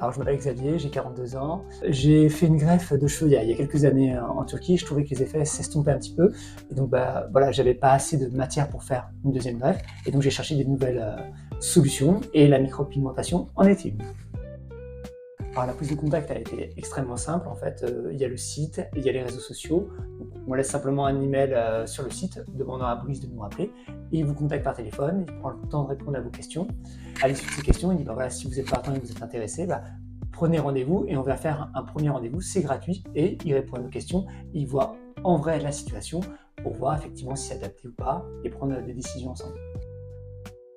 Alors je m'appelle Xavier, j'ai 42 ans. J'ai fait une greffe de cheveux il y a quelques années en Turquie. Je trouvais que les effets s'estompaient un petit peu. Et donc voilà, j'avais pas assez de matière pour faire une deuxième greffe. Et donc j'ai cherché des nouvelles solutions et la micropigmentation en est une. Alors la prise de contact a été extrêmement simple. En fait, il y a le site, il y a les réseaux sociaux. Donc, on laisse simplement un email sur le site demandant à Brice de nous rappeler. Et il vous contacte par téléphone, il prend le temps de répondre à vos questions. À l'issue de ces questions, il dit voilà, si vous êtes partant et que vous êtes intéressé, prenez rendez-vous et on va faire un premier rendez-vous, c'est gratuit. Et il répond à nos questions, il voit en vrai la situation pour voir effectivement si c'est adapté ou pas et prendre des décisions ensemble.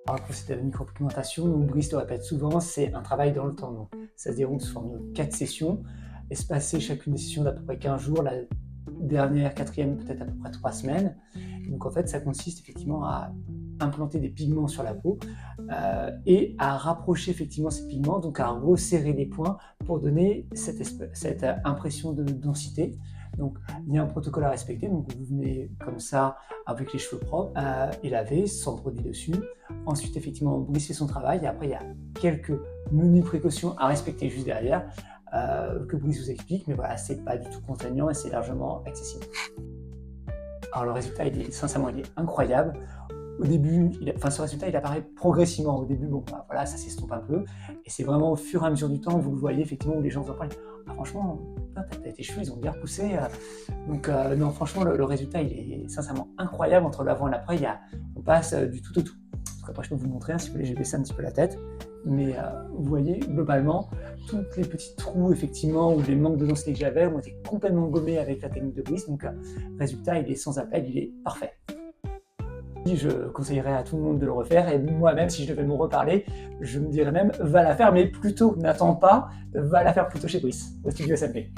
Alors, le procédé de micropigmentation, Brice le répète souvent, c'est un travail dans le temps. Ça se déroule sous forme de 4 sessions, espacées chacune des sessions d'à peu près 15 jours, la dernière, quatrième, peut-être à peu près 3 semaines. Donc en fait, ça consiste effectivement à implanter des pigments sur la peau et à rapprocher effectivement ces pigments, donc à resserrer les points pour donner cette impression de densité. Donc il y a un protocole à respecter, donc vous venez comme ça avec les cheveux propres et lavés, sans produit dessus. Ensuite effectivement Brice fait son travail et après il y a quelques menus précautions à respecter juste derrière que Brice vous explique, mais voilà, c'est pas du tout contraignant et c'est largement accessible. Alors le résultat, sincèrement, il est incroyable. Au début, ce résultat, il apparaît progressivement. Au début, voilà, ça s'estompe un peu. Et c'est vraiment au fur et à mesure du temps, vous le voyez effectivement, où les gens vous en parlent. Ah, franchement, tes cheveux, ils ont bien poussé. Donc non, franchement, le résultat, il est sincèrement incroyable. Entre l'avant et l'après, on passe du tout au tout. Donc, après, je peux vous montrer, si vous voulez, j'ai baissé un petit peu la tête. Mais vous voyez, globalement, tous les petits trous, effectivement, ou les manques de densité que j'avais ont été complètement gommés avec la technique de Brice. Donc, résultat, il est sans appel, il est parfait. Je conseillerais à tout le monde de le refaire et moi-même, si je devais me reparler, je me dirais même va la faire, mais plutôt, n'attends pas, va la faire plutôt chez Brice, au studio SMP.